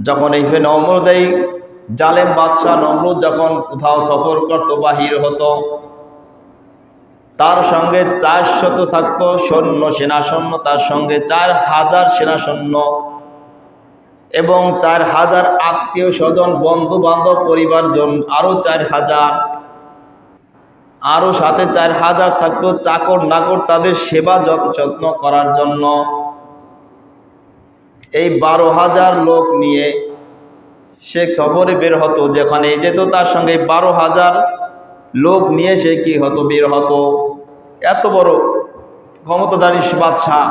যখন এই নমরুদ, এই জালেম বাদশাহ নমরুদ যখন কোথাও সফর করত, বাহির হতো, তার সঙ্গে 400 থাকতো সৈন্য, সেনা সৈন্য, তার সঙ্গে 4000 সেনা সৈন্য এবং 4000 আত্মীয় স্বজন, বন্ধু বান্ধব, পরিবারজন আরো 4000, আরো সাথে 4000 থাকতো চাকর নাকর, তাদের সেবা যত্ন করার জন্য। এই 12,000 লোক নিয়ে সে সফরে বের হতো। যেখানে যেত তার সঙ্গে 12,000 লোক নিয়ে সে কি হতো, বের হতো। এত বড় ক্ষমতাধারী বাদশাহ,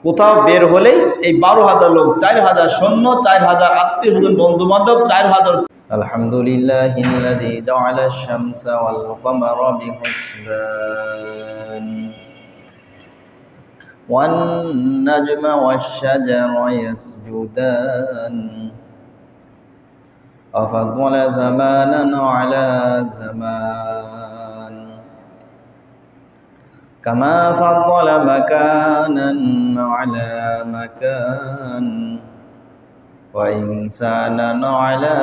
কোথাও বের হলেই এই 12,000 লোক, 4000 সৈন্য, 4000 আত্মীয় স্বজন, বন্ধু বান্ধব, 4000। আলহামদুলিল্লাহিল্লাযী জাআলা আশ-শামসা ওয়াল কমারা বিহুসবান ওয়ান নাজমা ওয়াশ-শাজারা ইয়াসজুদান أفضل زمانا على زمان كما فضل مكانا على مكان وإنسانا على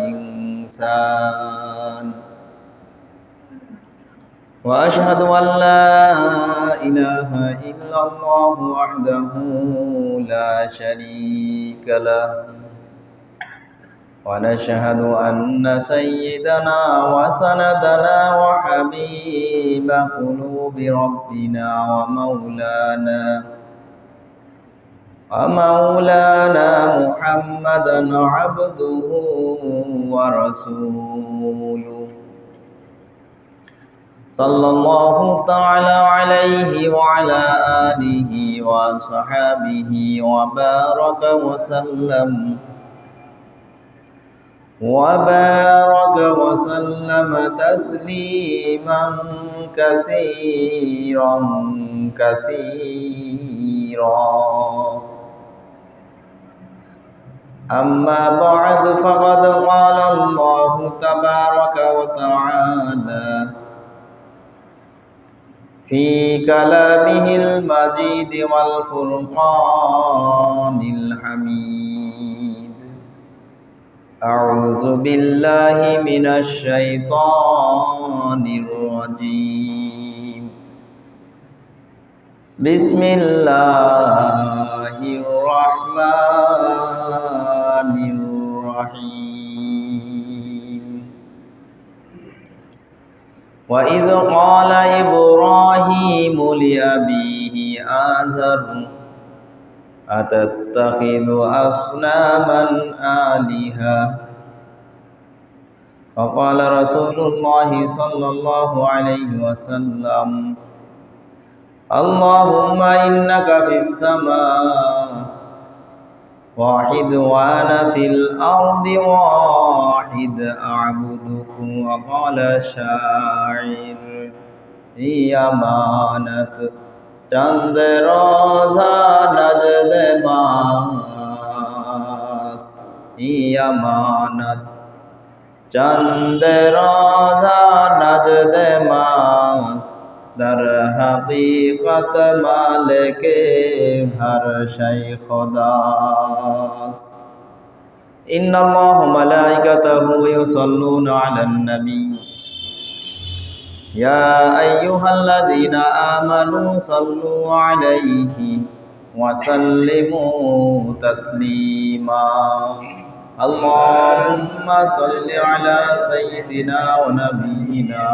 إنسان وأشهد أن لا إله إلا الله وحده لا شريك له ونشهد أن سيدنا وسندنا وحبيب قلوب ربنا ومولانا محمدا عبده ورسوله صلى الله تعالى عليه وعلى آله وصحبه وبارك وسلم تسليما كثيرا أما بعد فقد قال الله تبارك وتعالى في كلامه المجيد والفرقان الحميد أعوذ بالله من الشيطان الرجيم بسم الله الرحمن الرحيم وإذ قال إبراهيم لأبيه آزر أتتخذ أصناما آلهة فقال رسول الله صلى الله عليه وسلم اللهم إنك في السماء واحد وأنا في الأرض واحد أعبدك وقال شاعر يمانة چند روزہ نجد ماست امانت چند روزہ نجد ماست در حقیقت مالک ہر شے خداست ان اللہ ملائکتہ یصلون علی النبی يا أيها الذين آمنوا صلوا عليه وسلموا تسليما اللهم صل على سيدنا ونبينا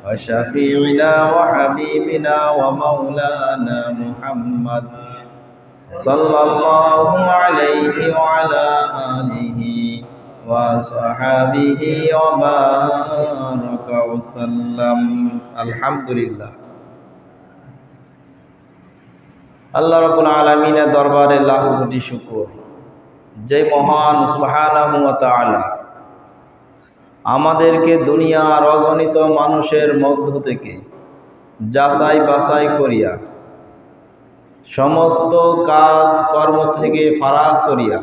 وشفيعنا وحبيبنا ومولانا محمد صلى الله عليه وعلى آله وصحابه وبارك وسلم আলহামদুলিল্লাহ। আল্লাহ রাব্বুল আলামিনের দরবারে লাখ কোটি শুকর, যে মহান সুবহানাহু ওয়া তাআলা আমাদেরকে দুনিয়ার অগণিত মানুষের মধ্য থেকে যাচাই বাছাই করিয়া সমস্ত কাজ কর্ম থেকে ফারাক করিয়া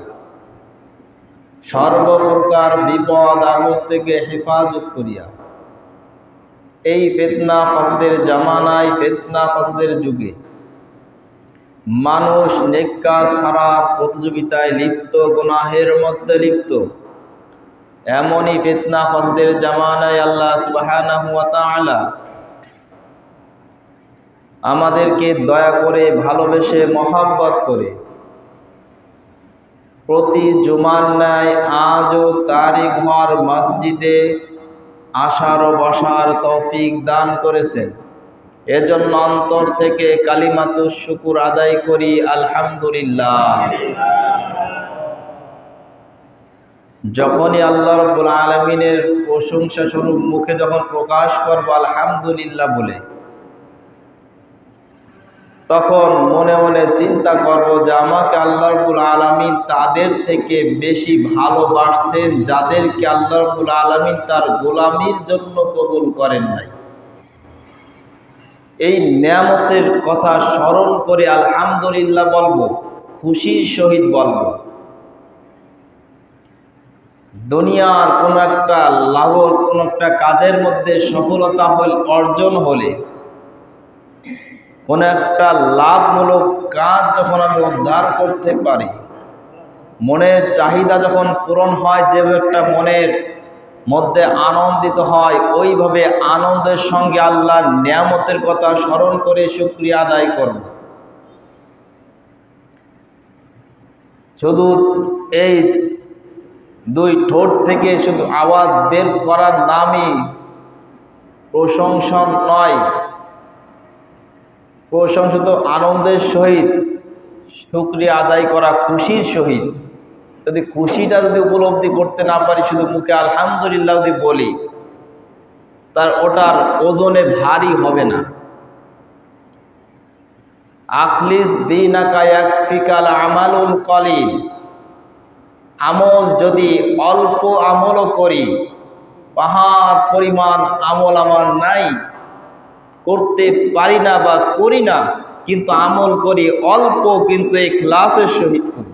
সর্বপ্রকার বিপদ আপদ থেকে হেফাজত করিয়া এই ফিতনা ফাসাদের জামানায়, ফিতনা ফাসাদের যুগে মানুষ নেক কাজ ছাড়া প্রতিযোগিতায় লিপ্ত, গুনাহের মধ্যে লিপ্ত। এমনই ফিতনা ফাসাদের জামানায় আল্লাহ সুবহানাহু ওয়া তাআলা আমাদেরকে দয়া করে, ভালোবেসে, মহব্বত করে প্রতি জুমার ন্যায় আজও তারই ঘর মসজিদে আসার ও বসার তৌফিক দান করেছেন। এজন্য অন্তর থেকে কালিমাতুশ শুকুর আদায় করি, আলহামদুলিল্লাহ। যখনই আল্লাহ রাব্বুল আলামিনের প্রশংসা স্বরূপ মুখে যখন প্রকাশ করব আলহামদুলিল্লাহ বলে, তখন মনে মনে চিন্তা করব যে আমাকে আল্লাহ রাব্বুল আলামিন তাদের থেকে বেশি ভালোবাসছেন যাদেরকে আল্লাহ রাব্বুল আলামিন তার গোলামির জন্য কবুল করেন নাই। এই নিয়ামতের কথা স্মরণ করে আলহামদুলিল্লাহ বলবো, খুশির সহিত বলবো। দুনিয়ার কোন একটা লাভ, কোন একটা কাজের মধ্যে সফলতা অর্জন হলে, কোন একটা লাভমূলক কাজ যখন আমি উদ্ধার করতে পারি, মনের চাহিদা যখন পূরণ হয়, যে একটা মনের মধ্যে আনন্দিত হয়, ওইভাবে আনন্দের সঙ্গে আল্লাহর নিয়ামতের কথা স্মরণ করে শুকরিয়া আদায় করব। শুধু এই দুই ঠোঁট থেকে শুধু আওয়াজ বের করার নামই প্রশংসা নয়, প্রশংসিত আনন্দের সহিত শুকরিয়া আদায় করা, খুশির সহিত। যদি খুশিটা যদি উপলব্ধি করতে না পারি, শুধু মুখে আলহামদুলিল্লাহ যদি বলি, তার ওটার ওজনে ভারী হবে না। আখলিস দীনাকা ইয়াকফিকাল আমালুল কলিল। আমল যদি অল্প আমলও করি, পাহাড় পরিমাণ আমল আমার নাই, করতে পারি না বা করি না, কিন্তু আমল করি অল্প, কিন্তু ইখলাসের সহিত করি।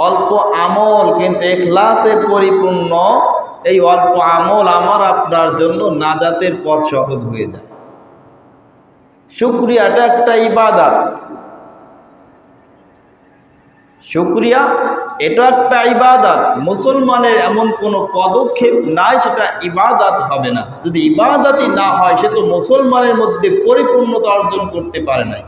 অল্প আমল কিন্তু ইখলাসে পরিপূর্ণ, এই অল্প আমল আমার আপনার জন্য নাজাতের পথ সহজ হয়ে যায়। শুকরিয়াটা একটা ইবাদত। শুকরিয়া এটা একটা ইবাদত। মুসলমানের এমন কোনো পদক্ষেপ নাই সেটা ইবাদত হবে না। যদি ইবাদতই না হয়, সে তো মুসলমানের মধ্যে পরিপূর্ণতা অর্জন করতে পারে নাই।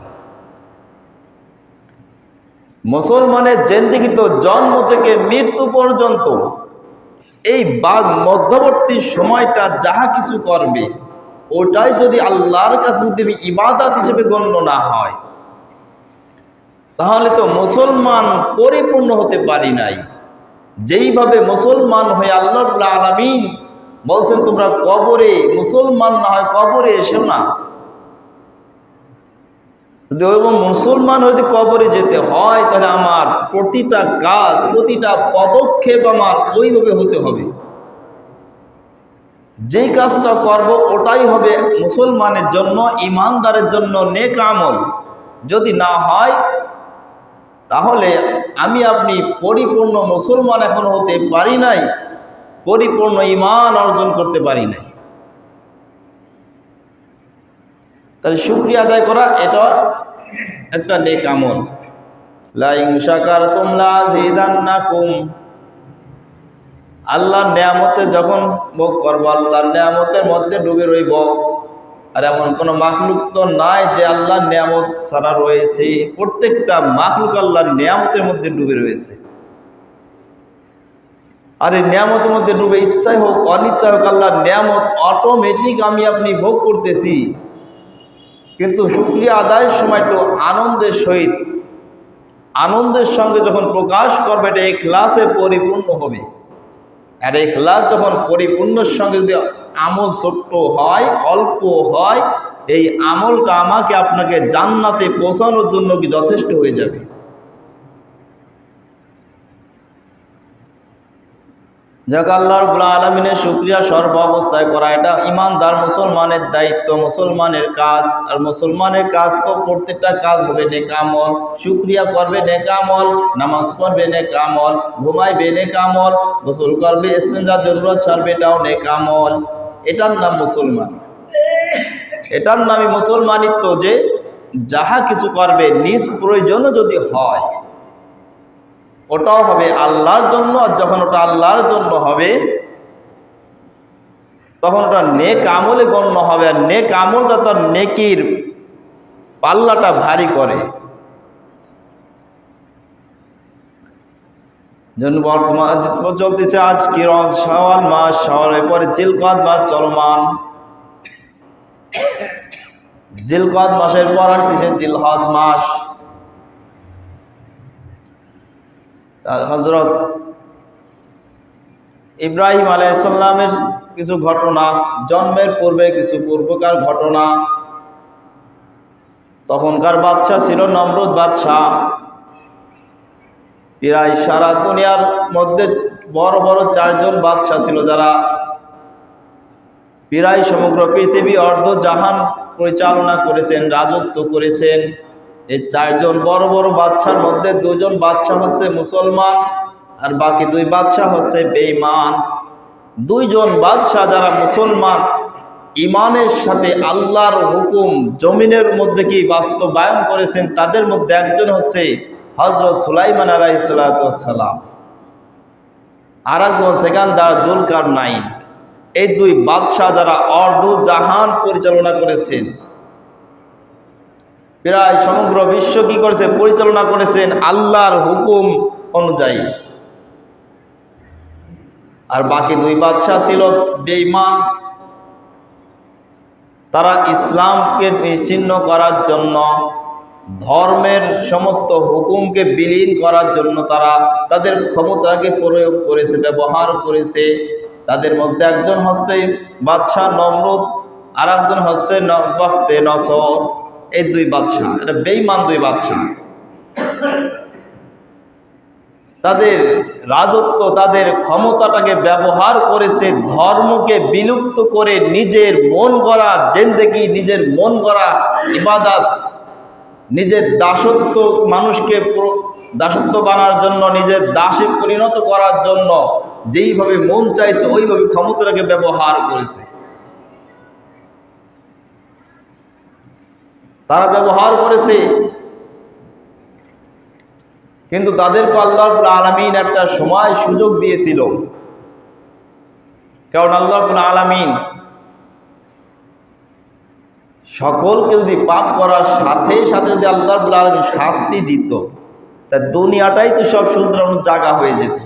মুসলমানের জিন্দেগি তো জন্ম থেকে মৃত্যু পর্যন্ত, এই মধ্যবর্তী সময়টা যাহা কিছু করবে, ওটাই যদি আল্লাহর কাছে যদি ইবাদত হিসেবে গণ্য না হয়, তাহলে তো মুসলমান পরিপূর্ণ হতে পারি নাই। যেইভাবে মুসলমান হয়ে আল্লাহ রাব্বুল আলামিন বলছেন, তোমরা কবরে মুসলমান না হয় কবরে এসো না। যদি ওইরকম মুসলমান হইতে কবরে যেতে হয়, তাহলে আমার প্রতিটা কাজ, প্রতিটা পদক্ষেপ আমার ওইভাবে হতে হবে। যেই কাজটা করব ওটাই হবে মুসলমানের জন্য, ইমানদারের জন্য নেক আমল। যদি না হয়, তাহলে আমি আপনি পরিপূর্ণ মুসলমান এখনো হতে পারি নাই, পরিপূর্ণ ঈমান অর্জন করতে পারি নাই। তাহলে শুকরিয়া আদায় করা এটা একটা নেক আমল। লা ইন শাকারতুম লাযিদান্নাকুম। আল্লাহর নিয়ামতে যখন ভোগ করব, আল্লাহর নিয়ামতের মধ্যে ডুবে রইব। আর এমন কোনো মাখলুক তো নাই যে আল্লাহর নিয়ামত ছাড়া রয়েছে। প্রত্যেকটা মাখলুক আল্লাহর নিয়ামতের মধ্যে ডুবে রয়েছে। আর এই নিয়ামতের মধ্যে ডুবে, ইচ্ছাই হোক অনিচ্ছাই হোক, আল্লাহর নিয়ামত অটোমেটিক আমি আপনি ভোগ করতেছি। কিন্তু শুকরিয়া আদায়ের সময় তো আনন্দের সহিত, আনন্দের সঙ্গে যখন প্রকাশ করবে, এটা ইখলাসে পরিপূর্ণ হবে। আর ইখলাস যখন পরিপূর্ণর সঙ্গে যদি আমল ছোট্ট হয়, অল্প হয়, এই আমলটা আমাকে আপনাকে জান্নাতে পৌঁছানোর জন্য কি যথেষ্ট হয়ে যাবে। যাক, আল্লাহ রাব্বুল আলামিনের শুকরিয়া সর্ব অবস্থায় করা, এটা ইমানদার মুসলমানের দায়িত্ব, মুসলমানের কাজ। আর মুসলমানের কাজ তো প্রত্যেকটা কাজ হবে নেক আমল। শুকরিয়া করবে নেক আমল, নামাজ পড়বে নেক আমল, ঘুমাইবে নেক আমল, গোসল করবে, ইস্তেঞ্জা জরুরত সারবে, এটাও নেক আমল। এটার নাম মুসলমান। এটার নামই মুসলমানিত্ব, যে যাহা কিছু করবে নিজ প্রয়োজনও যদি হয় ওটাও হবে আল্লাহর জন্য। আর যখন ওটা আল্লাহর জন্য হবে তখন ওটা নেক আমলে গণ্য হবে, আর নেক আমলটা তার নেকির পাল্লাটা ভারী করে। জন্য বর্তমান চলতেছে আজ কি শাওয়াল মাস, শাওয়ালের পরে জিলকদ মাস চলমান, জিলকদ মাসের পর আসতেছে জিলহজ মাস। হযরত ইব্রাহিম আলাইহিস সালামের কিছু ঘটনা, জন্মের পূর্বে কিছু পূর্বকার ঘটনা। তখনকার বাদশা ছিল নমরুদ বাদশা। প্রায় সারা দুনিয়ার মধ্যে বড় বড় 4 জন বাদশা ছিল যারা প্রায় সমগ্র পৃথিবী অর্ধ জাহান পরিচালনা করেছেন, রাজত্ব করেছেন। এই 4 জন বড় বড় বাদশার মধ্যে 2 জন বাদশা হচ্ছে মুসলমান আর বাকি 2 বাদশা হচ্ছে বেঈমান। 2 জন বাদশা যারা মুসলমান, ইমানের সাথে আল্লাহর হুকুম জমিনের মধ্যে কি বাস্তবায়ন করেছেন, তাদের মধ্যে একজন হচ্ছে হযরত সুলাইমান আলাইহিস সালাতু ওয়াস সালাম, আর একজন সেকান্দার জুলকারনাইন। এই 2 বাদশা যারা অর্ধ জাহান পরিচালনা করেছেন, প্রায় সমগ্র বিশ্ব কি করেছে পরিচালনা করেছেন আল্লাহর হুকুম অনুযায়ী। আর বাকি 2 বাদশা ছিল বেঈমান। তারা ইসলামকে নিশ্চিহ্ন করার জন্য, ধর্মের সমস্ত হুকুমকে বিলীন করার জন্য তারা তাদের ক্ষমতাকে প্রয়োগ করেছে, ব্যবহার করেছে। তাদের মধ্যে একজন হচ্ছে বাদশা নমরুদ, আর একজন হচ্ছে বখতে নসর। এই 2 বাদশা, এটা বেঈমান 2 বাদশা। তাদের রাজত্ব, তাদের ক্ষমতাটাকে ব্যবহার করেছে ধর্মকে বিলুপ্ত করে নিজের মন গড়া জিন্দেগি, নিজের মন গড়া ইবাদত, নিজের দাসত্ব, মানুষকে দাসত্ব বানার জন্য, নিজের দাসে পরিণত করার জন্য যেইভাবে মন চাইছে ওইভাবে ক্ষমতাটাকে ব্যবহার করেছে। তারা ব্যবহার করেছে, কিন্তু তাদেরকে আল্লাহ রাব্বুল আলামিন একটা সময় সুযোগ দিয়েছিল। কারণ আল্লাহ রাব্বুল আলামিন সকলকে যদি পাপ করার সাথে সাথে যদি আল্লাহ রাব্বুল আলামিন শাস্তি দিত, তা দুনিয়াটাই তো সব শুধরানোর জায়গা হয়ে যেত।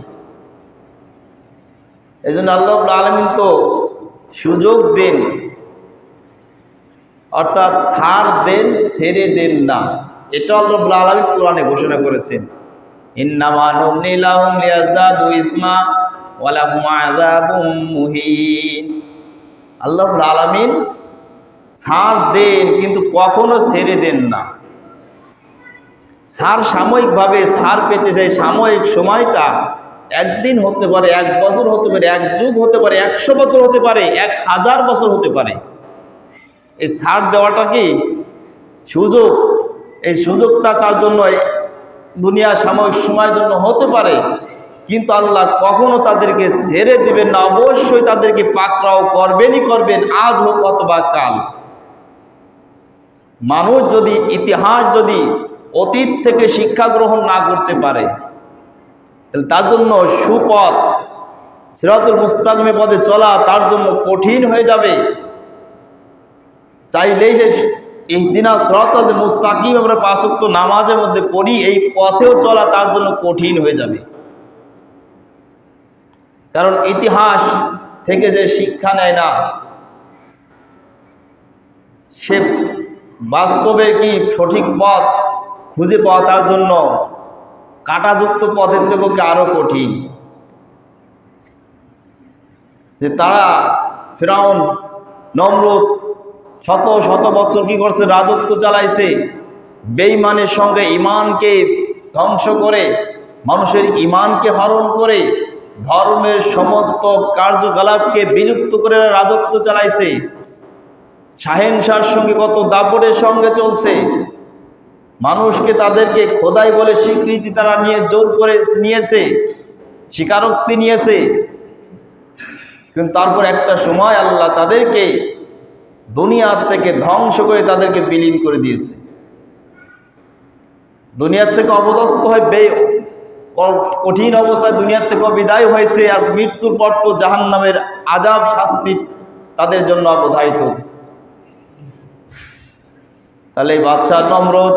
এই জন্য আল্লাহ রাব্বুল আলামিন তো সুযোগ দেন, অর্থাৎ ছাড় দেন, ছেড়ে দেন না। এটা আল্লাহ রাব্বুল আলামিন কোরআনে ঘোষণা করেছেন, ইন্নামা নুমলি লাহুম লিয়াজদাদু ইসমা ওয়া লাহুম আযাবুম মুহিন। আল্লাহ রাব্বুল আলামিন ছাড় দেন কিন্তু কখনো ছেড়ে দেন না। ছাড় সাময়িকভাবে ছাড় পেতে চাই, সাময়িক সময়টা একদিন হতে পারে, 1 বছর হতে পারে, 1 যুগ হতে পারে, 100 বছর হতে পারে, 1000 বছর হতে পারে। এই ছাড় দেওয়াটা কি সুযোগ, এই সুযোগটা তার জন্য দুনিয়া সাময়িক সময়ের জন্য হতে পারে, কিন্তু আল্লাহ কখনো তাদেরকে ছেড়ে দিবেন না, অবশ্যই তাদেরকে পাকড়াও করবেনই করবেন, আজ হোক অথবা কাল। মানুষ যদি ইতিহাস যদি অতীত থেকে শিক্ষা গ্রহণ না করতে পারে, তাহলে তার জন্য সুপথ সিরাতুল মুস্তাকিম পথে চলা তার জন্য কঠিন হয়ে যাবে। চাইলেই যে ইহদিনাস সিরাতাল মুস্তাকিম আমরা 5 ওয়াক্ত নামাজের মধ্যে পড়ি, এই পথেও চলা তার জন্য কঠিন হয়ে যাবে। কারণ ইতিহাস থেকে যে শিক্ষা নেয় না, সে বাস্তবে কি সঠিক পথ খুঁজে পাওয়া তার জন্য কাঁটাযুক্ত পথের থেকেও কি আরো কঠিন। যে তারা ফিরআউন নমরুদ শত শত বছর কি করছে, রাজত্ব চালাইছে, বেঈমানের সঙ্গে ইমানকে ধ্বংস করে, মানুষের ইমানকে হরণ করে, ধর্মের সমস্ত কার্যকলাপকে বিলুপ্ত করে রাজত্ব চালাইছে। শাহেনশাহর সঙ্গে কত দাপটের সঙ্গে চলছে, মানুষকে তাদেরকে খোদাই বলে স্বীকৃতি তারা নিয়ে জোর করে নিয়েছে, স্বীকারোক্তি নিয়েছে। কিন্তু তারপর একটা সময় আল্লাহ তাদেরকে দুনিয়ার থেকে ধ্বংস করে তাদেরকে বিলীন করে দিয়েছে। দুনিয়ার থেকে অপদস্থ হয়ে কঠিন অবস্থায় দুনিয়ার থেকে বিদায় হয়েছে, আর মৃত্যুর পর তো জাহান্নামের আযাব শাস্তি তাদের জন্য অবধারিত। তাহলে এই বাদশা নমরুদ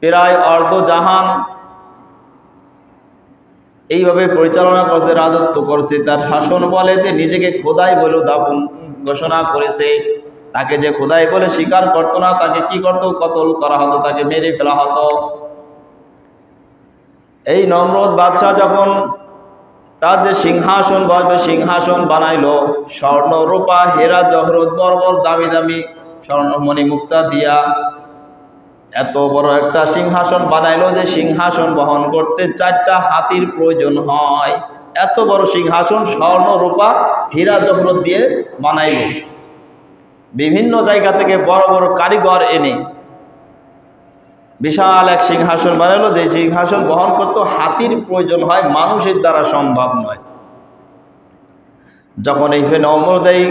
প্রায় অর্ধ জাহান এইভাবে পরিচালনা করছে, রাজত্ব করছে। তার শাসন বলেতে নিজেকে খোদাই বলে দাপন ঘোষণা করেছে। তাকে যে খোদাই বলে স্বীকার করতো না, তাকে কি করতো? কতল করা হতো, তাকে মেরে ফেলা হতো। এই নমরুদ বাদশাহ যখন তার যে সিংহাসন বসবে, সিংহাসন বানাইলো স্বর্ণ রূপা হীরা জহরত বর্বর দামি দামি স্বর্ণমণি মুক্তা দিয়া এত বড় একটা সিংহাসন বানাইলো যে সিংহাসন বহন করতে 4টা হাতির প্রয়োজন হয়। এত বড় সিংহাসন স্বর্ণ রূপা হীরা জহরত দিয়ে বানাইলো। বিভিন্ন জায়গা থেকে বড় বড় কারিগর এনে বিশাল এক সিংহাসন বানাইলো, যে সিংহাসন বহন করতে হাতির প্রয়োজন হয়, মানুষের দ্বারা সম্ভব নয়। যখন এই নমরুদ, এই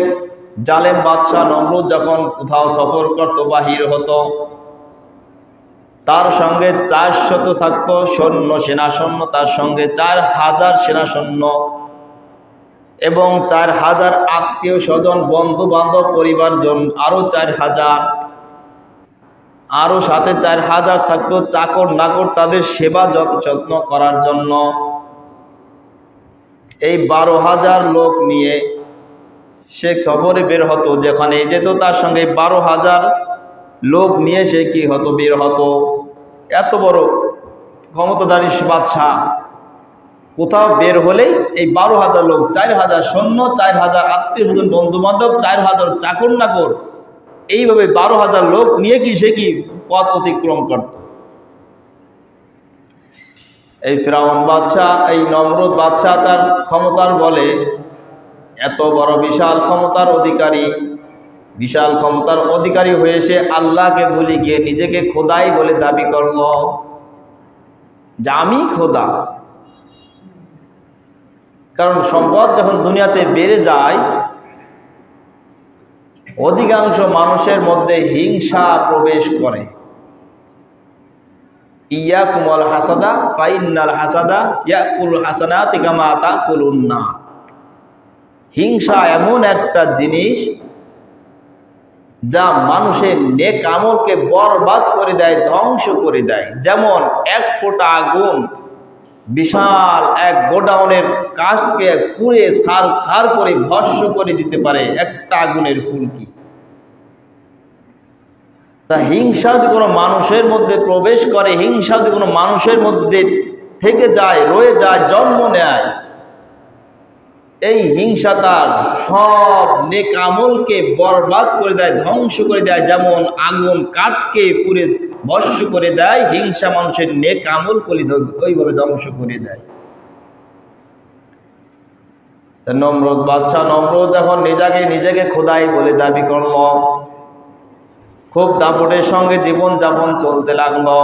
জালেম বাদশাহ নমরুদ যখন কোথাও সফর করতো, বাহির হতো, তার সঙ্গে 400 থাকতো সৈন্য, সেনা সৈন্য, তার সঙ্গে 4000 সেনা সৈন্য এবং 4000 আত্মীয় স্বজন বন্ধু বান্ধব পরিবারজন আরো 4000, আরো সাথে 4000 থাকতো চাকর নাকর তাদের সেবা যত্ন করার জন্য। এই 12,000 লোক নিয়ে সে সফরে বের হতো। যেখানে যেত তার সঙ্গে 12,000 লোক নিয়ে সে কি হতো? বের হতো। এত বড় ক্ষমতাধারী বাদশাহ কোথাও বের হলেই এই 12,000 লোক, 4000 সৈন্য, 4000 আত্মীয় স্বজন বন্ধু বান্ধব, 4000 চাকর নাকর, এইভাবে 12,000 লোক নিয়ে কি সে কি পথ অতিক্রম করত। এই ফিরআউন বাদশাহ, এই নমরুদ বাদশাহ তার ক্ষমতার বলে এত বড় বিশাল ক্ষমতার অধিকারী, বিশাল ক্ষমতার অধিকারী হয়ে সে আল্লাহকে ভুলে গিয়ে নিজেকে খোদাই বলে দাবি করল যে আমি খোদা। কারণ সম্পদ যখন দুনিয়াতে বেড়ে যায়, অধিকাংশ মানুষের মধ্যে হিংসা প্রবেশ করে। ইয়াকুমুল হাসাদা ফাইন্নাল হাসাদা ইয়াকুল হাসানাতি কামা তাকুলুন নার। হিংসা এমন একটা জিনিস যা মানুষের নেক আমলকে বরবাদ করে দেয়, ধ্বংস করে দেয়। যেমন এক ফোঁটা আগুন বিশাল এক গোডাউনের কাঠকে পুড়ে ছারখার করে ভস্ম করে দিতে পারে একটা আগুনের ফুলকি। তা হিংসা যদি কোনো মানুষের মধ্যে প্রবেশ করে, হিংসা যদি কোনো মানুষের মধ্যে থেকে যায়, রয়ে যায়, জন্ম নেয়, এই হিংসা তার সব নেক আমলকে বরবাদ করে দেয়, ধ্বংস করে দেয়। যেমন আগুন কাঠকে পুড়ে ভস্ম করে দেয়, হিংসা মানুষের নেক আমল করে ওইভাবে ধ্বংস করে দেয়। নমরুদ বাদশাহ নমরুদ এখন নিজেকে খোদাই বলে দাবি করল। খুব দাপটের সঙ্গে জীবন যাপন চলতে লাগলো।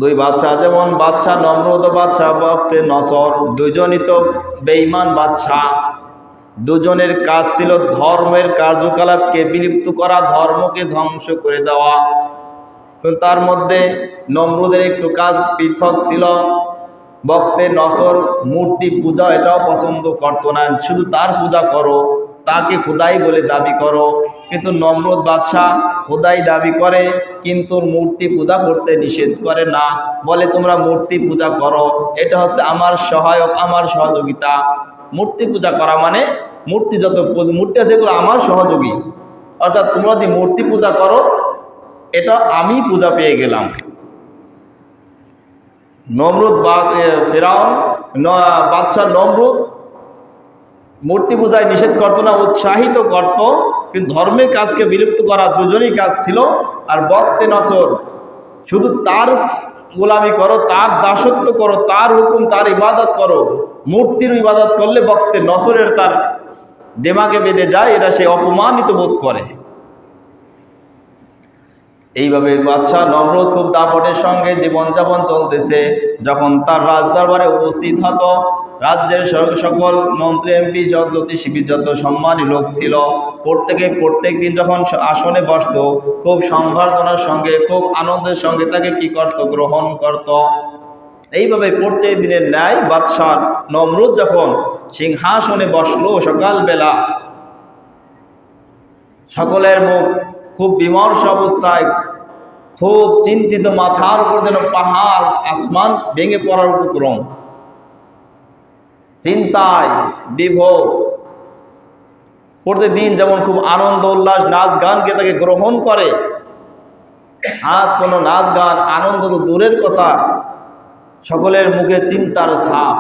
দুই বাদশাহ, যেমন বাদশাহ নমরুদ ও বাদশাহ বখতে নসর, দুজনই তো বেঈমান বাদশাহ। দুজনের কাজ ছিল ধর্মের কার্যকলাপকে বিলুপ্ত করা, ধর্মকে ধ্বংস করে দেওয়া। কিন্তু তার মধ্যে নমরুদের একটু কাজ পৃথক ছিল। বখতে নসর মূর্তি পূজা এটাও পছন্দ করতো না। শুধু তার পূজা করো, তাকে খোদাই বলে দাবি করো। কিন্তু নমরুদ বাদশাহ খোদাই দাবি করে, কিন্তু মূর্তি পূজা করতে নিষেধ করে না। বলে তোমরা মূর্তি পূজা করো, এটা হচ্ছে আমার সহায়ক, আমার সহযোগিতা। মূর্তি পূজা করা মানে মূর্তি যত মূর্তি আছে এগুলো আমার সহযোগী, অর্থাৎ তোমরা যদি মূর্তি পূজা করো এটা আমি পূজা পেয়ে গেলাম। নমরুদ ফিরআউন বাদশাহ নমরুদ মূর্তি পূজায় নিষেধ করতো না, উৎসাহিত করত। কিন্তু ধর্মের কাজকে বিলুপ্ত করা দুজনই কাজ ছিল। আর বখতে নসর শুধু তার গোলামি করো, তার দাসত্ব করো, তার হুকুম, তার ইবাদত করো। মূর্তির ইবাদত করলে বখতে নসরের তার দেমাগে বেঁধে যায়, এটা সে অপমানিত বোধ করে। এইভাবে বাদশাহ নমরুদ খুব দাপটের সঙ্গে জীবনযাপন চলতেছে। যখন তার রাজদরবারে উপস্থিত হতো, রাজ্যের সকল মন্ত্রী এমপি যত জ্যোতিষবিদ যত সম্মানী লোক ছিল, প্রত্যেক দিন যখন আসনে বসত খুব সম্বর্ধনার সঙ্গে খুব আনন্দের সঙ্গে তাকে কি করত, গ্রহণ করত। এইভাবে প্রত্যেক দিনের ন্যায় বাদশাহ নমরুদ যখন সিংহাসনে বসলো সকালবেলা, সকলের মুখ খুব বিমর্ষ অবস্থায়, খুব চিন্তিত, মাথার উপর যেন পাহাড় আসমান ভেঙে পড়ার উপক্রম, চিন্তায় বিভোর। প্রতিদিন যেমন খুব আনন্দ উল্লাস নাচ গানকে তাকে গ্রহণ করে, আজ কোনো নাচ গান আনন্দ তো দূরের কথা, সকলের মুখে চিন্তার ছাপ।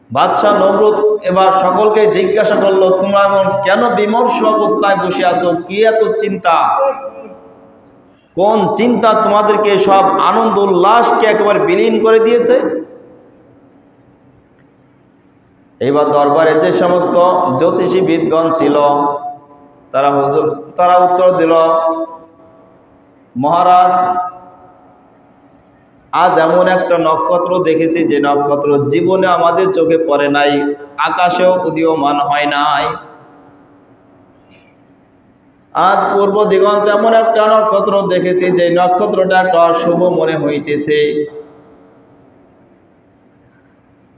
বাদশাহ নমরুদ এবার সকলকে জিজ্ঞাসা করলো, তোমরা এমন কেন বিমর্ষ অবস্থায় বসে আছো? কি এত চিন্তা? কোন চিন্তা তোমাদেরকে সব আনন্দ উল্লাসকে একেবারে বিলীন করে দিয়েছে? এইবার দরবারে যে সমস্ত জ্যোতিষীবিদগণ ছিল তারা উত্তর দিল, মহারাজ, আজ এমন একটা নক্ষত্র দেখেছি যে নক্ষত্র জীবনে আমাদের চোখে পড়ে নাই, আকাশেও উদীয়মান হয় নাই। আজ পূর্ব দিগন্তে এমন একটা নক্ষত্র দেখেছি যে নক্ষত্রটা একটা অশুভ মনে হইতেছে।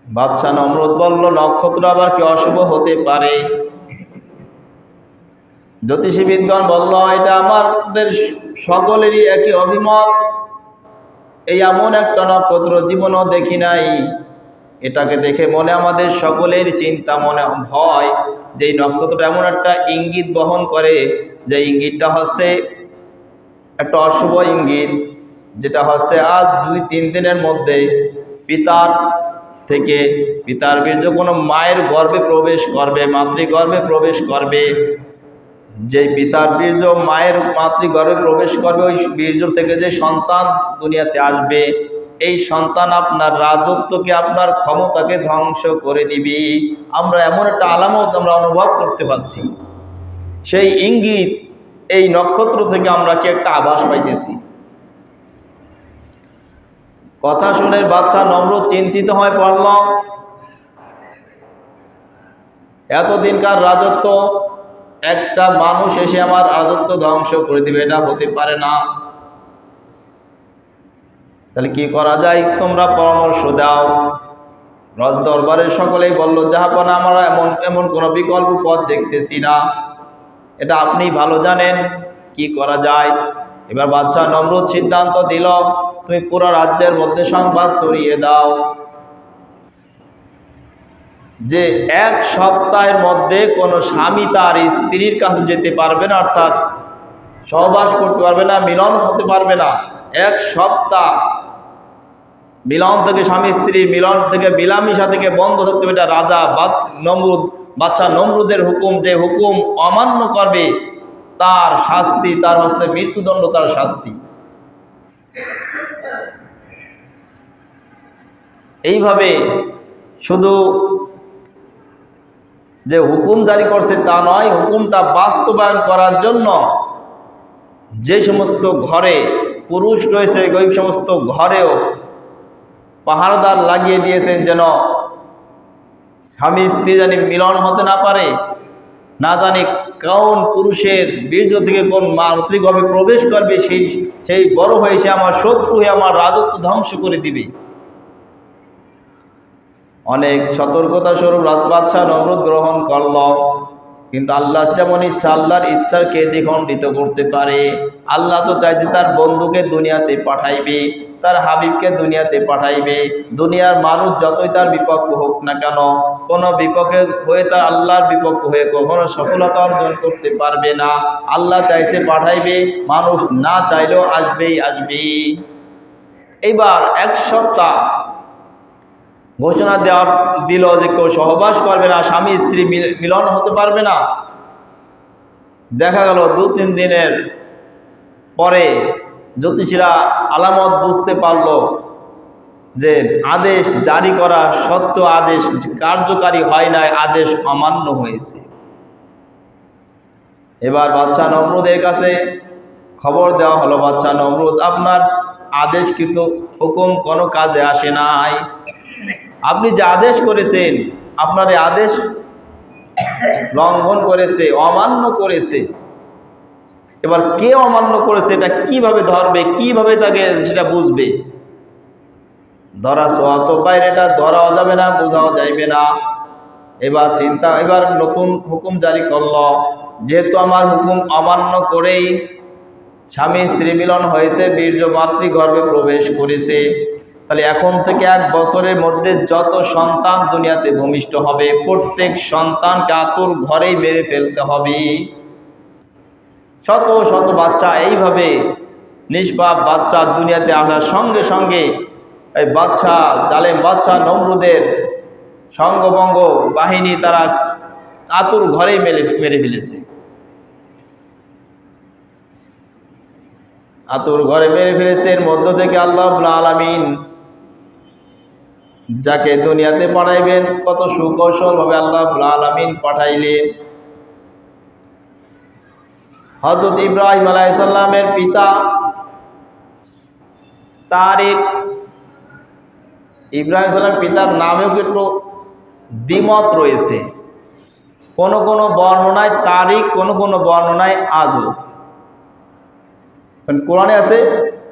বাদশাহ নমরুদ বলল, নক্ষত্র আবার কি অশুভ হতে পারে? জ্যোতিষীবিদগণ বলল, এটা আমাদের সকলেরই একই অভিমত। এই এমন একটা নক্ষত্র জীবনও দেখি নাই, এটাকে দেখে মনে আমাদের সকলের চিন্তা, মনে ভয় যে এই নক্ষত্রটা এমন একটা ইঙ্গিত বহন করে, যে ইঙ্গিতটা হচ্ছে একটা অশুভ ইঙ্গিত, যেটা হচ্ছে আজ 2-3 দিনের মধ্যে পিতার বীর্য কোনো মায়ের গর্ভে প্রবেশ করবে, মাতৃগর্ভে প্রবেশ করবে। যে পিতার বীর্য মায়ের মাতৃগর্ভে প্রবেশ করবে, ওই বীর্য থেকে যে সন্তান দুনিয়াতে আসবে, এই সন্তান আপনার রাজত্বকে, আপনার ক্ষমতাকে ধ্বংস করে দিবে। আমরা এমন একটা আলামত আমরা অনুভব করতে পারছি, সেই ইঙ্গিত এই নক্ষত্র থেকে আমরা কি একটা আভাস পাইতেছি। কথা শুনে বাদশাহ নমরুদ চিন্তিত হয়ে পড়ল। এতদিনকার রাজত্ব, একটা মানুষ এসে আমার রাজত্ব ধ্বংস করে দিবে, এটা হতে পারে না। তাহলে কি করা যায়, তোমরা পরামর্শ দাও। রাজ দরবারের সকলেই বলল, জাহাপনা, আমরা এমন কোনো বিকল্প পথ দেখতেছি না, এটা আপনি ভালো জানেন, কি করা যায়। এবার বাদশাহ নমরুদ সিদ্ধান্ত দিল, তুমি পুরো রাজ্যের মধ্যে সংবাদ ছড়িয়ে দাও যে 1 সপ্তাহের মধ্যে কোনো স্বামী তার স্ত্রীর কাছে যেতে পারবে না, অর্থাৎ সহবাস করতে পারবে না, মিলন হতে পারবে না। 1 সপ্তাহ মিলন থেকে, স্বামী স্ত্রী মিলন থেকে, মিলামিশা থেকে বন্ধ থাকতে হবে। এটা রাজা বাদশাহ নমরুদের হুকুম। যে হুকুম অমান্য করবে তার শাস্তি, তার হচ্ছে মৃত্যুদণ্ড, তার শাস্তি। এইভাবে শুধু যে হুকুম জারি করছে তা নয়, হুকুমটা বাস্তবায়ন করার জন্য যে সমস্ত ঘরে পুরুষ রয়েছে, ওই সমস্ত ঘরেও পাহারাদার লাগিয়ে দিয়েছেন, যেন স্বামী স্ত্রী জানি মিলন হতে না পারে, না জানি কোন পুরুষের বীর্য থেকে কোন মাতৃগর্ভে প্রবেশ করবে, সেই বড় হয়ে সে আমার শত্রু হয়ে আমার রাজত্ব ধ্বংস করে দিবে। অনেক সতর্কতা স্বরূপ বাদশাহ নমরুদ গ্রহণ করল, কিন্তু আল্লাহ যেমন ইচ্ছা, আল্লাহর ইচ্ছার কে দ্বিখণ্ডিত করতে পারে। আল্লাহ তো চাইছে তার বন্ধুকে দুনিয়াতে পাঠাইবে, তার হাবিবকে দুনিয়াতে পাঠাইবে। দুনিয়ার মানুষ যতই তার বিপক্ষ হোক না কেন, কোনো বিপক্ষে হয়ে তার আল্লাহর বিপক্ষ হয়ে কখনো সফলতা অর্জন করতে পারবে না। আল্লাহ চাইছে পাঠাইবে, মানুষ না চাইলেও আসবেই আসবে। এইবার 1 সপ্তাহ ঘোষণা দিল যে কেউ সহবাস করবে না, স্বামী স্ত্রী মিলন হতে পারবে না। দেখা গেল 2-3 দিনের পরে জ্যোতিষীরা আলামত বুঝতে পারল যে আদেশ জারি করা সত্ত্বেও আদেশ কার্যকারী হয় নাই, আদেশ অমান্য হয়েছে। এবার বাদশাহ নমরুদের কাছে খবর দেওয়া হলো, বাদশাহ নমরুদ, আপনার আদেশকৃত হুকুম কোনো কাজে আসে নাই। আপনি যে আদেশ করেছেন, আপনার এই আদেশ লঙ্ঘন করেছে, অমান্য করেছে। এবার কে অমান্য করেছে এটা কিভাবে ধরবে, কিভাবে তাকে সেটা বুঝবে? ধরা ছোঁয়া তো বাইরে, এটা ধরাও যাবে না, বোঝাও যাইবে না। এবার নতুন হুকুম জারি করল, যেহেতু আমার হুকুম অমান্য করেই স্বামী স্ত্রী মিলন হয়েছে, বীর্য মাতৃগর্ভে প্রবেশ করেছে, তাহলে এখন থেকে 1 বছরের মধ্যে যত সন্তান দুনিয়াতে ভূমিষ্ঠ হবে, প্রত্যেক সন্তানকে আতুর ঘরেই মেরে ফেলতে হবে। শত শত বাচ্চা এইভাবে নিষ্পাপ বাচ্চা দুনিয়াতে আসার সঙ্গে সঙ্গে এই বাচ্চা, জালেম বাচ্চা নমরুদের সঙ্গভঙ্গ বাহিনী তারা আতুর ঘরেই মেরে ফেলেছে। আতুর ঘরে মেরে ফেলেছে। এর মধ্য থেকে আল্লাহ রাব্বুল আলামিন যাকে দুনিয়াতে পাঠাইবেন, কত সুকৌশল ভাবে আল্লাহ রাব্বুল আলামিন পাঠাইলেন। হযরত ইব্রাহিম আলাইহিস সালামের পিতা তারিক, ইব্রাহিম সালামের পিতার নামেও কিন্তু দ্বিমত রয়েছে। কোন কোন বর্ণনায় তারিক, কোন কোন বর্ণনায় আজর। কোরআনে আছে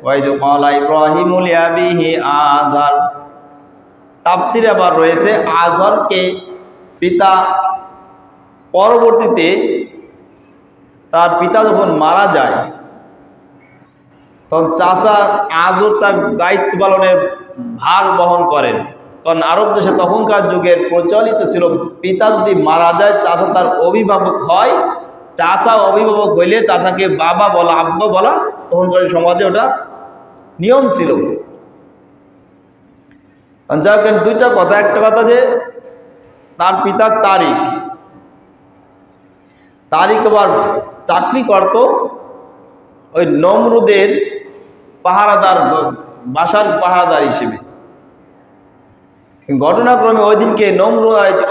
ওয়াইদ ক্বালা ইব্রাহিমু লিআবিহি আযার। তাফসিরে আবার রয়েছে আজরকে পিতা পরবর্তীতে তার পিতা যখন মারা যায় তখন চাচা আজর তার দায়িত্ব পালনের ভার বহন করেন। কারণ আরব দেশে তখনকার যুগের প্রচলিত ছিল, পিতা যদি মারা যায় চাচা তার অভিভাবক হয়, চাচা অভিভাবক হইলে চাচাকে বাবা বলা, আব্বা বলা তখনকার সমাজে ওটা নিয়ম ছিল। যাই হোক, দুইটা কথা। একটা কথা যে তার পিতা তারিক আবার চাকরি করত ওই নমরুদের পাহারাদার, বাসার পাহারাদার হিসেবে। ঘটনাক্রমে ওই দিনকে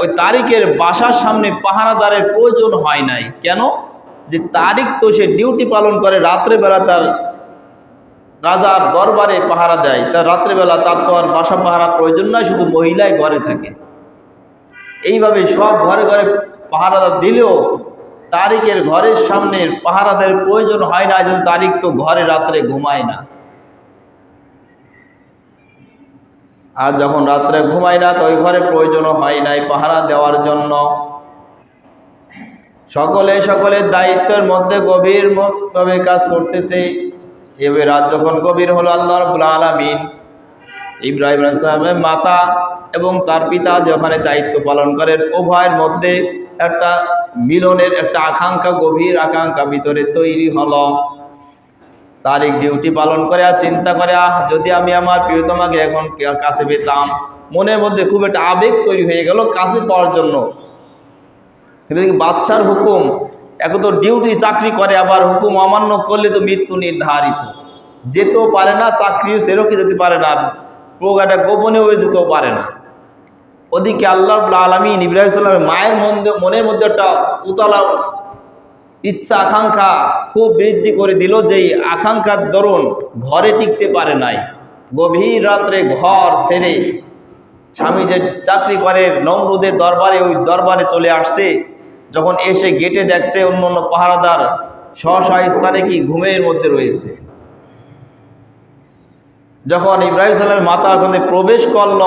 ওই তারিকের বাসার সামনে পাহারাদারের প্রয়োজন হয় নাই। কেন? যে তারিক তো সে ডিউটি পালন করে, রাত্রেবেলা তার রাজার দরবারে পাহারা দেয়, তার রাত্রেবেলা তার তো আর বাসা পাহারা প্রয়োজন নয়, শুধু মহিলাই ঘরে থাকে। এইভাবে সব ঘরে ঘরে পাহারাদার দিলেও তারিকের ঘরের সামনে পাহারাদের প্রয়োজন হয় না, যদি তারিক তো ঘরে রাত্রে ঘুমায় না। আর যখন রাত্রে ঘুমায় না তো ওই ঘরে প্রয়োজনও হয় নাই পাহারা দেওয়ার জন্য। সকলের দায়িত্বের মধ্যে গভীরভাবে কাজ করতেছে। এভাবে রাত যখন গভীর হলো, আল্লাহ রাব্বুল আলামিন ইব্রাহিম আলাইহিস সালামের মাতা এবং তার পিতা যেখানে দায়িত্ব পালন করেন, উভয়ের মধ্যে একটা মিলনের একটা আকাঙ্ক্ষা, গভীর আকাঙ্ক্ষা ভিতরে তৈরি হলো। তারিক ডিউটি পালন করে আর চিন্তা করে, যদি আমি আমার প্রিয়তমাকে এখন কাছে পেতাম। মনের মধ্যে খুব একটা আবেগ তৈরি হয়ে গেল কাছে পাওয়ার জন্য। কিন্তু বাচ্চার হুকুম, এখন তো ডিউটি চাকরি করে, আবার হুকুম অমান্য করলে তো মৃত্যু নির্ধারিত, যেতেও পারে না, চাকরিও সেরকম যেতে পারে না, প্রোগ্রামটা গোপনে হয়ে যেতেও পারে না। ওদিকে আল্লাহ রাব্বুল আলামিন ইব্রাহিম সালামের মায়ের মনের মধ্যে একটা উতলা ইচ্ছা, আকাঙ্ক্ষা খুব বৃদ্ধি করে দিল, যে আকাঙ্ক্ষার দরুন ঘরে টিকতে পারে নাই। গভীর রাত্রে ঘর ছেড়ে স্বামী যে চাকরি করে নমরুদের দরবারে, ওই দরবারে চলে আসছে। যখন এসে গেটে দেখছে অন্য পাহারাদার স্ব স্থানে কি ঘুমের মধ্যে রয়েছে। যখন ইব্রাহিম সালামের মাতা ওখানে প্রবেশ করল,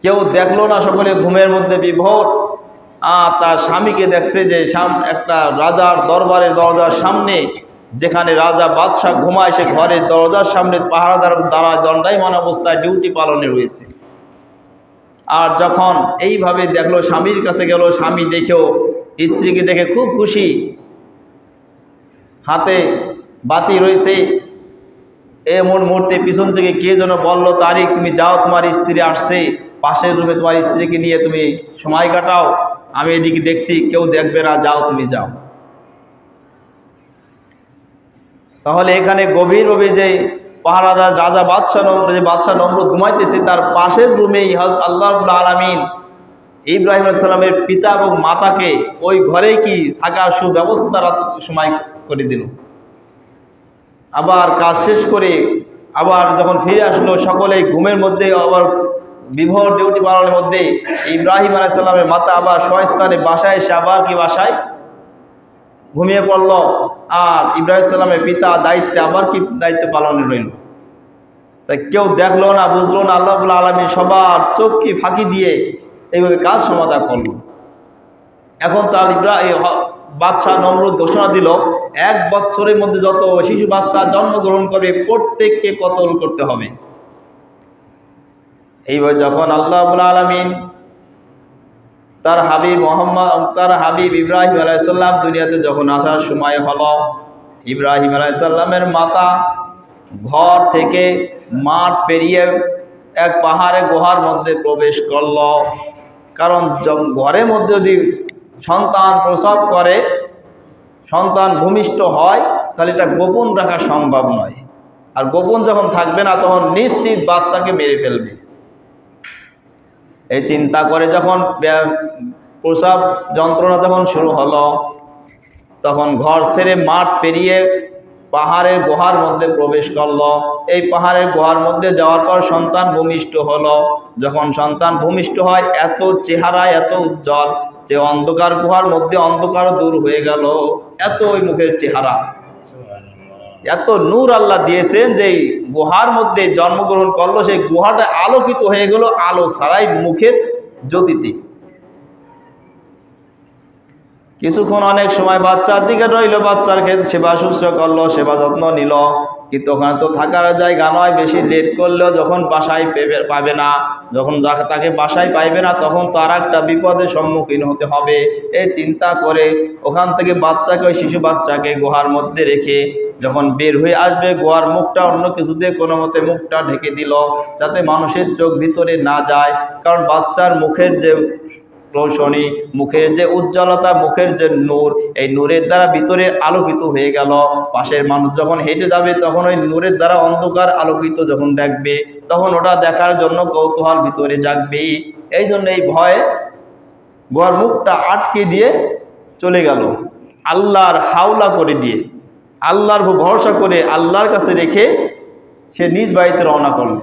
কেউ দেখলো না, সকলে ঘুমের মধ্যে বিভোর। তার স্বামীকে দেখছে যে একটা রাজার দরবারের দরজার সামনে, যেখানে রাজা বাদশাহ ঘুমায়, সে ঘরের দরজার সামনে পাহারাদার দ্বারা দণ্ডায়মান অবস্থায় ডিউটি পালনে রয়েছে। আর যখন এইভাবে দেখলো, স্বামীর কাছে গেল, স্বামী দেখেও স্ত্রীকে দেখে খুব খুশি, হাতে বাতি রয়েছে। এমন মুহূর্তে পিছন থেকে কে যেন বলল, তারিক তুমি যাও, তোমার স্ত্রী আসছে, পাশের রুমে তোমার স্ত্রীকে নিয়ে তুমি সময় কাটাও, আমি এদিকে দেখছি, কেউ দেখবে না, যাও তুমি যাও। তাহলে এখানে গভীরভাবে যে পাহারাদার রাজা বাদশাহ নমরুদ ঘুমাইতেছে, তার পাশের রুমেই আল্লাহ রাব্বুল আলামিন ইব্রাহিম আলাইহিস সালামের পিতা এবং মাতাকে ওই ঘরেই কি থাকার সুব্যবস্থা সময় করে দিল। আবার কাজ শেষ করে আবার যখন ফিরে আসলো সকলেই ঘুমের মধ্যে, আবার বিভোর ডিউটি পালনের মধ্যে ইব্রাহিম আলাইহিস সালামের মাতা আবার স্বস্থানে বাসায় এসে আবার কি বাসায় ঘুমিয়ে পড়ল। আর ইব্রাহিম সালামের পিতা দায়িত্বে আবার কি দায়িত্ব পালনে রইল। তাই কেউ দেখলো না, বুঝলো না, আল্লাহ রাব্বুল আলামিন সবার চোখকে ফাঁকি দিয়ে এইভাবে কাজ সমাধান করলো। এখন তার বাদশাহ নমরুদ ঘোষণা দিল 1 বছরের মধ্যে যত শিশু বাচ্চা জন্মগ্রহণ করবে প্রত্যেককে কতল করতে হবে। এইভাবে যখন আল্লাহ রাব্বুল আলামিন তার হাবিব ইব্রাহিম আলাইহিস সালাম দুনিয়াতে যখন আসার সময় হলো, ইব্রাহিম আলাইহিস সালামের মাতা ঘর থেকে মাঠ পেরিয়ে এক পাহাড়ে গুহার মধ্যে প্রবেশ করল। কারণ ঘরের মধ্যে যদি সন্তান প্রসব করে, সন্তান ভূমিষ্ঠ হয়, তাহলে এটা গোপন রাখা সম্ভব নয়। আর গোপন যখন থাকবে না, তখন নিশ্চিত বাচ্চাকে মেরে ফেলবে। এই চিন্তা করে যখন প্রসব যন্ত্রণা যখন শুরু হলো, তখন ঘর ছেড়ে মাঠ পেরিয়ে পাহাড়ের গুহার মধ্যে প্রবেশ করলো। এই পাহাড়ের গুহার মধ্যে যাওয়ার পর সন্তান ভূমিষ্ঠ হলো। যখন সন্তান ভূমিষ্ঠ হয়, এত চেহারা এত উজ্জ্বল যে অন্ধকার গুহার মধ্যে অন্ধকার দূর হয়ে গেল। এত ওই মুখের চেহারা, এত নূর আল্লাহ দিয়েছেন যে গুহার মধ্যে জন্মগ্রহণ করলো, সেই গুহাটা আলোকিত হয়ে গেল আলো ছাড়াই মুখের জ্যোতিতে। কিছুক্ষণ অনেক সময় বাচ্চার দিকে রইল, বাচ্চার ক্ষেত্রে সেবা শুশ্রূষা করলো, সেবা যত্ন নিল। কিন্তু ওখানে তো থাকার জায়গা নয়, বেশি লেট করলেও যখন বাসায় পাবে না, যখন তাকে বাসায় পাইবে না, তখন তো আর একটা বিপদের সম্মুখীন হতে হবে। এই চিন্তা করে ওখান থেকে বাচ্চাকে, ওই শিশু বাচ্চাকে গুহার মধ্যে রেখে যখন বের হয়ে আসবে, গুহার মুখটা অন্য কিছু দিয়ে কোনো মতে মুখটা ঢেকে দিল, যাতে মানুষের চোখ ভিতরে না যায়। কারণ বাচ্চার মুখের যে রৌশনী, মুখের যে উজ্জ্বলতা, মুখের যে নূর, এই নূরের দ্বারা ভিতরে আলোকিত হয়ে গেল। পাশের মানুষ যখন হেঁটে যাবে, তখন ওই নূরের দ্বারা অন্ধকার আলোকিত যখন দেখবে, তখন ওটা দেখার জন্য কৌতূহল ভিতরে জাগবে। এই জন্য এই ভয়ে গুহার মুখটা আটকে দিয়ে চলে গেল, আল্লাহর হাওলা করে দিয়ে, আল্লাহর ভরসা করে, আল্লাহর কাছে রেখে সে নিজ বাড়িতে রওনা করল।